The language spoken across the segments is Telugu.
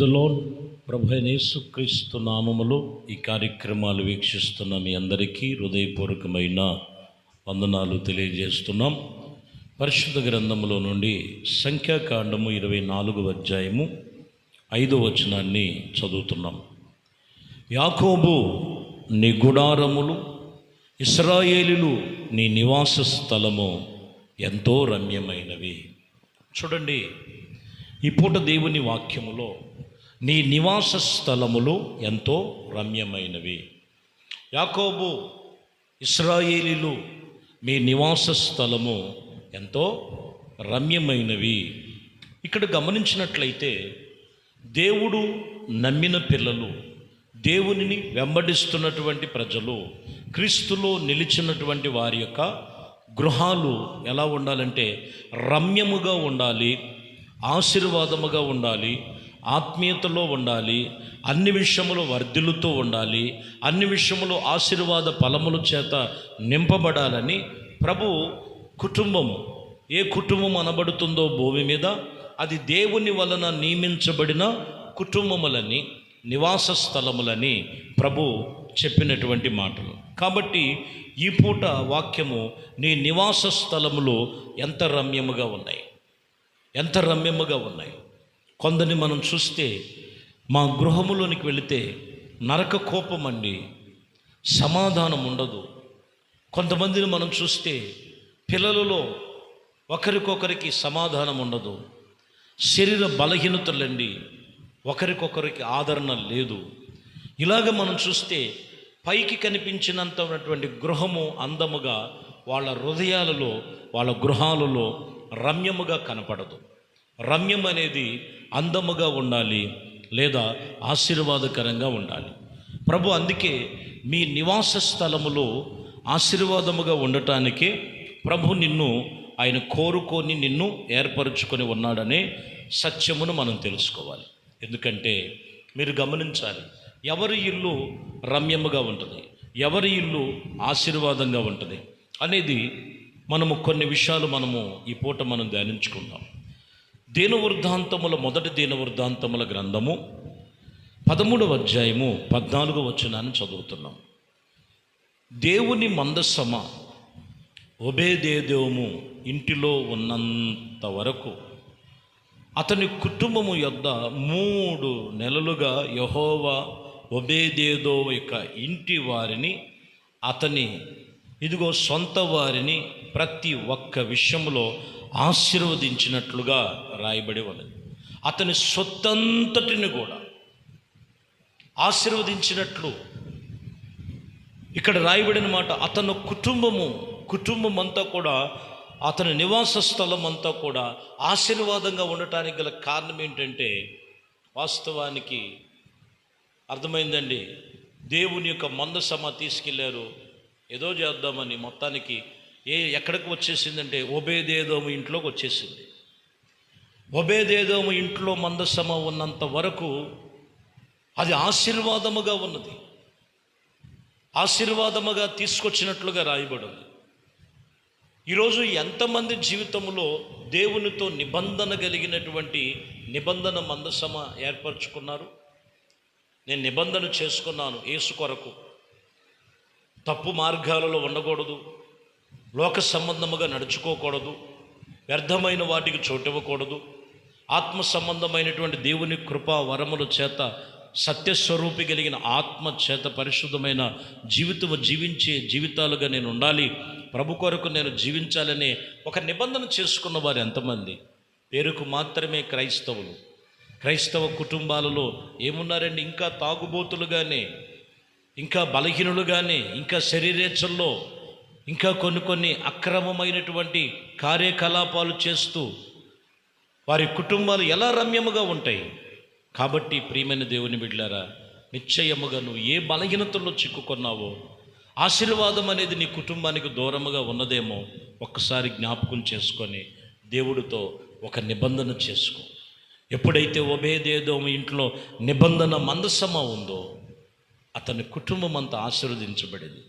ప్రభు అయిన యేసుక్రీస్తు నామములో ఈ కార్యక్రమాలు వీక్షిస్తున్న మీ అందరికీ హృదయపూర్వకమైన వందనాలు తెలియజేస్తున్నాం. పరిశుద్ధ గ్రంథములో నుండి సంఖ్యాకాండము 24వ అధ్యాయము 5వ వచనాన్ని చదువుతున్నాం. యాకోబు నీ గుడారములు, ఇశ్రాయేలీలు నీ నివాస స్థలము ఎంతో రమ్యమైనవి. చూడండి, ఈ పూట దేవుని వాక్యములో నీ నివాస స్థలములు ఎంతో రమ్యమైనవి. యాకోబు, ఇశ్రాయేలీలు మీ నివాస స్థలము ఎంతో రమ్యమైనవి. ఇక్కడ గమనించినట్లయితే దేవుడు నమ్మిన పిల్లలు, దేవునిని వెంబడిస్తున్నటువంటి ప్రజలు, క్రీస్తులో నిలిచినటువంటి వారి యొక్క గృహాలు ఎలా ఉండాలంటే రమ్యముగా ఉండాలి, ఆశీర్వాదముగా ఉండాలి, ఆత్మీయతలో ఉండాలి, అన్ని విషయములు వర్ధిల్లుతూ ఉండాలి, అన్ని విషయములు ఆశీర్వాద ఫలముల చేత నింపబడాలని ప్రభు కుటుంబము, ఏ కుటుంబం అనబడుతుందో భూమి మీద అది దేవుని వలన నియమించబడిన కుటుంబములని, నివాస స్థలములని ప్రభు చెప్పినటువంటి మాటలు. కాబట్టి ఈ పూట వాక్యము నీ నివాస స్థలములు ఎంత రమ్యముగా ఉన్నాయి, ఎంత రమ్యముగా ఉన్నాయి. కొందరిని మనం చూస్తే మా గృహములోనికి వెళితే నరక కోపం అండి, సమాధానం ఉండదు. కొంతమందిని మనం చూస్తే పిల్లలలో ఒకరికొకరికి సమాధానం ఉండదు, శరీర బలహీనతలండి, ఒకరికొకరికి ఆదరణ లేదు. ఇలాగ మనం చూస్తే పైకి కనిపించినంత ఉన్నటువంటి గృహము అందముగా వాళ్ళ హృదయాలలో, వాళ్ళ గృహాలలో రమ్యముగా కనపడదు. రమ్యం అనేది అందముగా ఉండాలి, లేదా ఆశీర్వాదకరంగా ఉండాలి. ప్రభు అందుకే మీ నివాస స్థలములో ఆశీర్వాదముగా ఉండటానికే ప్రభు నిన్ను ఆయన కోరుకొని నిన్ను ఏర్పరచుకొని ఉన్నాడనే సత్యమును మనం తెలుసుకోవాలి. ఎందుకంటే మీరు గమనించాలి, ఎవరి ఇల్లు రమ్యముగా ఉంటుంది, ఎవరి ఇల్లు ఆశీర్వాదంగా ఉంటుంది అనేది మనము కొన్ని విషయాలు మనము ఈ పూట మనం ధ్యానించుకుందాం. దీనవృద్ధాంతముల మొదటి దీనవృద్ధాంతముల గ్రంథము 13వ అధ్యాయము 14వ వచనాన్ని చదువుతున్నాం. దేవుని మందసమ ఒబేదేదోము ఇంటిలో ఉన్నంత వరకు అతని కుటుంబము యొద్ద 3 నెలలుగా యెహోవా ఒబేదేదోము యొక్క ఇంటి వారిని, అతని ఇదిగో సొంత వారిని ప్రతి ఒక్క విషయంలో ఆశీర్వదించినట్లుగా రాయబడి ఉన్నది. అతని సొత్తంతటిని కూడా ఆశీర్వదించినట్లు ఇక్కడ రాయబడిన మాట. అతను కుటుంబం అంతా కూడా, అతని నివాస స్థలం అంతా కూడా ఆశీర్వాదంగా ఉండటానికి గల కారణం ఏంటంటే, వాస్తవానికి అర్థమైందండి, దేవుని యొక్క మందసమ తీసుకెళ్లారు, ఏదో చేద్దామని మొత్తానికి ఎక్కడికి వచ్చేసిందంటే ఒబేదేదోము ఇంట్లోకి వచ్చేసింది. ఒబేదేదోము ఇంట్లో మందసమ ఉన్నంత వరకు అది ఆశీర్వాదముగా ఉన్నది, ఆశీర్వాదముగా తీసుకొచ్చినట్లుగా రాయబడింది. ఈరోజు ఎంతమంది జీవితంలో దేవునితో నిబంధన కలిగినటువంటి నిబంధన మందసమ ఏర్పరచుకున్నారు? నేను నిబంధన చేసుకున్నాను యేసు కొరకు, తప్పు మార్గాలలో ఉండకూడదు, లోక సంబంధముగా నడుచుకోకూడదు, వ్యర్థమైన వాటికి చోటివ్వకూడదు, ఆత్మ సంబంధమైనటువంటి దేవుని కృపా వరముల చేత, సత్యస్వరూపి కలిగిన ఆత్మ చేత పరిశుద్ధమైన జీవితము జీవించే జీవితాలుగా నేను ఉండాలి, ప్రభు కొరకు నేను జీవించాలనే ఒక నిబంధన చేసుకున్న వారు ఎంతమంది? పేరుకు మాత్రమే క్రైస్తవులు. క్రైస్తవ కుటుంబాలలో ఏమున్నారండి? ఇంకా తాగుబోతులుగానే, ఇంకా బలహీనులుగానే, ఇంకా శరీరేచ్ఛల్లో, ఇంకా కొన్ని అక్రమమైనటువంటి కార్యకలాపాలు చేస్తూ వారి కుటుంబాలు ఎలా రమ్యముగా ఉంటాయి? కాబట్టి ప్రియమైన దేవుని బిడ్డలారా, నిశ్చయముగా నువ్వు ఏ బలహీనతల్లో చిక్కుకున్నావో, ఆశీర్వాదం అనేది నీ కుటుంబానికి దూరముగా ఉన్నదేమో ఒక్కసారి జ్ఞాపకం చేసుకొని దేవుడితో ఒక నిబంధన చేసుకో. ఎప్పుడైతే ఒబేదేదోము ఇంట్లో నిబంధన మందసమ ఉందో అతని కుటుంబం అంతా ఆశీర్వదించబడింది.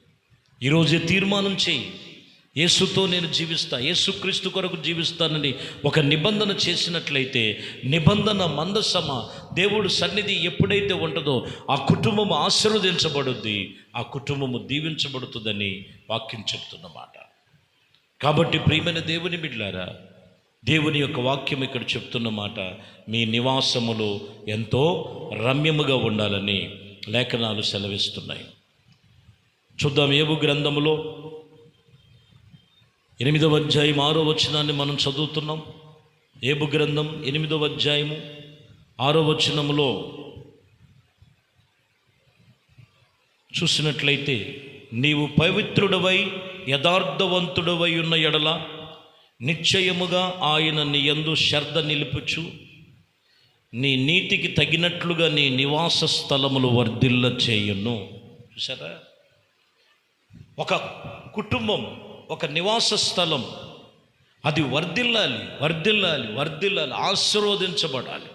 ఈరోజే తీర్మానం చేయి, యేసుతో నేను జీవిస్తా, యేసుక్రీస్తు కొరకు జీవిస్తానని ఒక నిబంధన చేసినట్లయితే, నిబంధన మందసమ దేవుడు సన్నిధి ఎప్పుడైతే ఉంటుందో ఆ కుటుంబం ఆశీర్వదించబడుద్ది, ఆ కుటుంబము దీవించబడుతుందని వాక్యం చెప్తున్నమాట. కాబట్టి ప్రియమైన దేవుని బిడ్డలారా, దేవుని యొక్క వాక్యం ఇక్కడ చెప్తున్నమాట, మీ నివాసములు ఎంతో రమ్యముగా ఉండాలని లేఖనాలు సెలవిస్తున్నాయి. చూద్దాం. యోబు గ్రంథములో 8వ అధ్యాయం 6వ వచనాన్ని మనం చదువుతున్నాం. యోబు గ్రంథం 8వ అధ్యాయము 6వ వచనములో చూసినట్లయితే, నీవు పవిత్రుడవై యథార్థవంతుడవై ఉన్న ఎడల నిశ్చయముగా ఆయన నీ యందు శ్రద్ధ నిలుపుచు నీ నీతికి తగినట్లుగా నీ నివాస స్థలములు వర్ధిల్ల చేయును. చూసారా, ఒక కుటుంబం, ఒక నివాస స్థలం అది వర్ధిల్లాలి, వర్ధిల్లాలి, వర్ధిల్లాలి, ఆశీర్వదించబడాలి.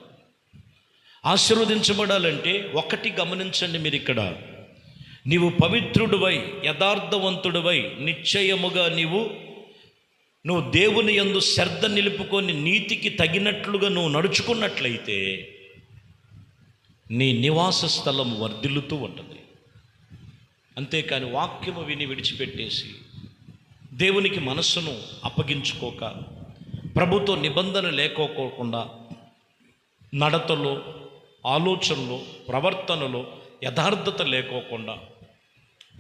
ఆశీర్వదించబడాలంటే ఒకటి గమనించండి మీరు ఇక్కడ, నీవు పవిత్రుడివై యథార్థవంతుడివై నిశ్చయముగా నువ్వు దేవుని యందు శ్రద్ధ నిలుపుకొని నీతికి తగినట్లుగా నువ్వు నడుచుకున్నట్లయితే నీ నివాస స్థలం వర్ధిల్లుతూ ఉంటుంది. అంతేకాని వాక్యము విని విడిచిపెట్టేసి దేవునికి మనస్సును అప్పగించుకోక, ప్రభుతో నిబంధన లేకోకుండా నడతలో, ఆలోచనలో, ప్రవర్తనలో యథార్థత లేకోకుండా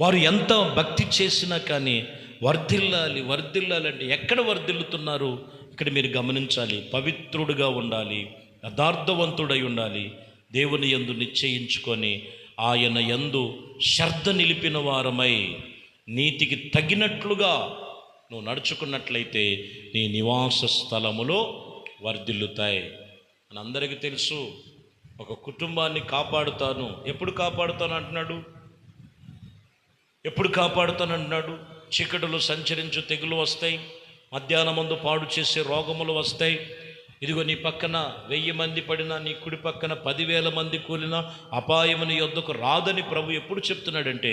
వారు ఎంత భక్తి చేసినా కానీ వర్ధిల్లాలి, వర్ధిల్లాలి అంటే ఎక్కడ వర్ధిల్లుతున్నారు? ఇక్కడ మీరు గమనించాలి. పవిత్రుడుగా ఉండాలి, యథార్థవంతుడై ఉండాలి, దేవుని యందు నిశ్చయించుకొని ఆయన యందు శ్రద్ధ నిలిపిన వారమై నీతికి తగినట్లుగా నువ్వు నడుచుకున్నట్లయితే నీ నివాస స్థలములో వర్ధిల్లుతాయి. అని అందరికీ తెలుసు. ఒక కుటుంబాన్ని కాపాడుతాను, ఎప్పుడు కాపాడుతాను అంటున్నాడు? ఎప్పుడు కాపాడుతాను అంటున్నాడు? చీకటిలో సంచరించు తెగులు వస్తాయి, మధ్యాహ్నమందు పాడు చేసే రోగములు వస్తాయి. ఇదిగో నీ పక్కన 1000 మంది పడినా, నీ కుడి పక్కన 10,000 మంది కూలినా అపాయము నీ యొద్దకు రాదని ప్రభు ఎప్పుడు చెప్తున్నాడంటే,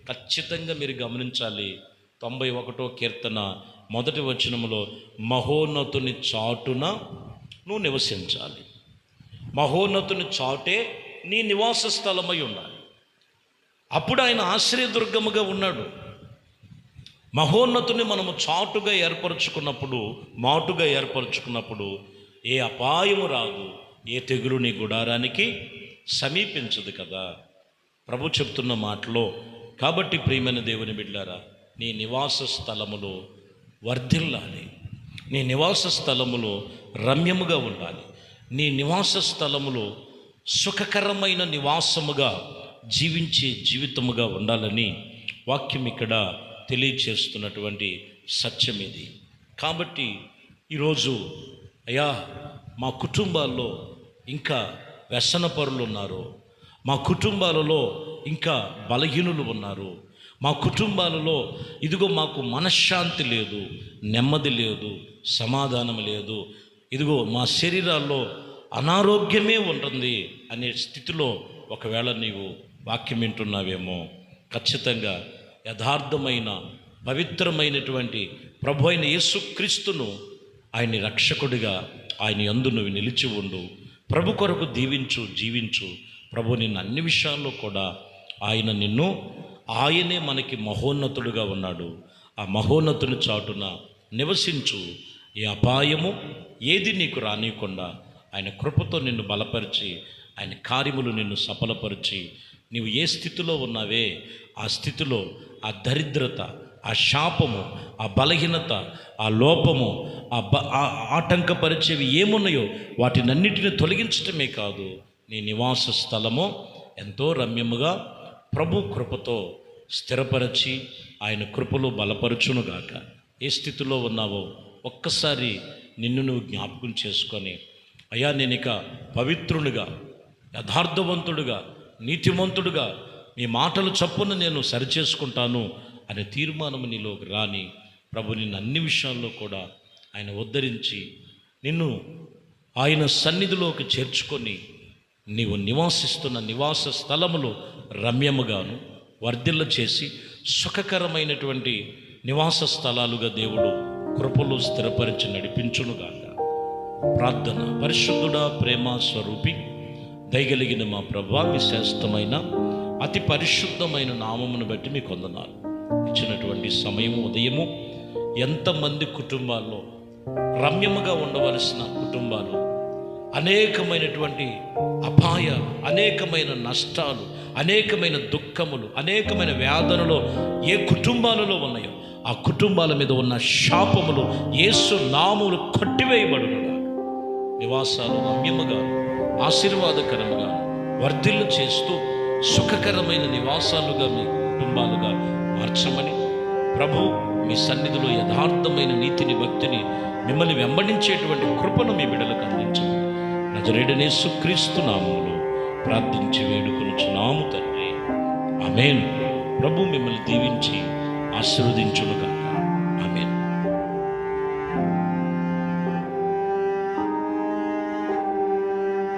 ఖచ్చితంగా మీరు గమనించాలి. 91వ కీర్తన 1వ వచనములో, మహోన్నతుని చాటున నువ్వు నివసించాలి. మహోన్నతుని చాటే నీ నివాస స్థలమై ఉండాలి. అప్పుడు ఆయన ఆశ్రయదుర్గముగా ఉన్నాడు. మహోన్నతుని మనము చాటుగా మాటుగా ఏర్పరచుకున్నప్పుడు ఏ అపాయము రాదు, ఏ తెగులు నీ గుడారానికి సమీపించదు కదా ప్రభు చెప్తున్న మాటలో. కాబట్టి ప్రియమైన దేవుని బిడ్డలారా, నీ నివాస స్థలములో వర్ధిల్లాలి, నీ నివాస స్థలములో రమ్యముగా ఉండాలి, నీ నివాస స్థలములో సుఖకరమైన నివాసముగా జీవించే జీవితముగా ఉండాలని వాక్యం ఇక్కడ తెలియచేస్తున్నటువంటి సత్యం ఇది. కాబట్టి ఈరోజు అయ్యా, మా కుటుంబాల్లో ఇంకా వ్యసనపరులు ఉన్నారు, మా కుటుంబాలలో ఇంకా బలహీనులు ఉన్నారు, మా కుటుంబాలలో ఇదిగో మాకు మనశ్శాంతి లేదు, నెమ్మది లేదు, సమాధానం లేదు, ఇదిగో మా శరీరాల్లో అనారోగ్యమే ఉంటుంది అనే స్థితిలో ఒకవేళ నీవు వాక్యం వింటున్నావేమో, ఖచ్చితంగా యథార్థమైన పవిత్రమైనటువంటి ప్రభు అయిన యేసుక్రీస్తును, ఆయన్ని రక్షకుడిగా ఆయన యందు నువ్వు నిలిచి ఉండు. ప్రభు కొరకు జీవించు. ప్రభు నిన్ను అన్ని విషయాల్లో కూడా ఆయనే మనకి మహోన్నతుడుగా ఉన్నాడు. ఆ మహోన్నతుని చాటున నివసించు. ఏ అపాయము ఏది నీకు రానియకుండా ఆయన కృపతో నిన్ను బలపరిచి, ఆయన కార్యములు నిన్ను సఫలపరిచి, నీవు ఏ స్థితిలో ఉన్నావే ఆ స్థితిలో ఆ దరిద్రత, ఆ శాపము, ఆ బలహీనత, ఆ లోపము, ఆటంకపరిచేవి ఏమున్నాయో వాటినన్నిటిని తొలగించటమే కాదు, నీ నివాస స్థలము ఎంతో రమ్యముగా ప్రభు కృపతో స్థిరపరచి ఆయన కృపలో బలపరచునుగాక. ఏ స్థితిలో ఉన్నావో ఒక్కసారి నిన్ను నువ్వు జ్ఞాపకం చేసుకొని, అయ్యా నేను ఇక పవిత్రునిగా, యథార్థవంతుడుగా, నీతిమంతుడుగా మీ మాటలు చప్పున నేను సరిచేసుకుంటాను అనే తీర్మానం నీలోకి రాని ప్రభు నిన్ను అన్ని విషయాల్లో కూడా ఆయన ఉద్ధరించి నిన్ను ఆయన సన్నిధిలోకి చేర్చుకొని నీవు నివాసిస్తున్న నివాస స్థలములో రమ్యముగాను వర్ధిల్ల చేసి సుఖకరమైనటువంటి నివాస స్థలాలుగా దేవుడు కృపలు స్థిరపరిచి నడిపించునుగాక. ప్రార్థన. పరిశుద్ధుడా, ప్రేమ స్వరూపి, దయగలిగిన మా ప్రభువా, మీ శ్రేష్టమైన అతి పరిశుద్ధమైన నామమును బట్టి మీకు వందనాలు. ఇచ్చినటువంటి సమయము ఉదయము ఎంతమంది కుటుంబాల్లో రమ్యముగా ఉండవలసిన కుటుంబాలు అనేకమైనటువంటి అపాయాలు, అనేకమైన నష్టాలు, అనేకమైన దుఃఖములు, అనేకమైన వేదనలు ఏ కుటుంబాలలో ఉన్నాయో ఆ కుటుంబాల మీద ఉన్న శాపములు యేసు నామములు కొట్టివేయబడునుగా. నివాసాలు రమ్యముగా, ఆశీర్వాదకరముగా వర్ధిల్లు చేస్తూ సుఖకరమైన నివాసాలుగా మీ కుటుంబాలుగా మార్చమని ప్రభు మీ సన్నిధిలో యథార్థమైన నీతిని, భక్తిని, మిమ్మల్ని వెంబడించేటువంటి కృపను మీ బిడ్డలకు అందించమని నజరేయుడైన యేసుక్రీస్తు నామములో ప్రార్థించి వేడుకొనుచున్నాము తండ్రి. ఆమేన్. ప్రభు మిమ్మల్ని దీవించి ఆశీర్వదించునుగాక.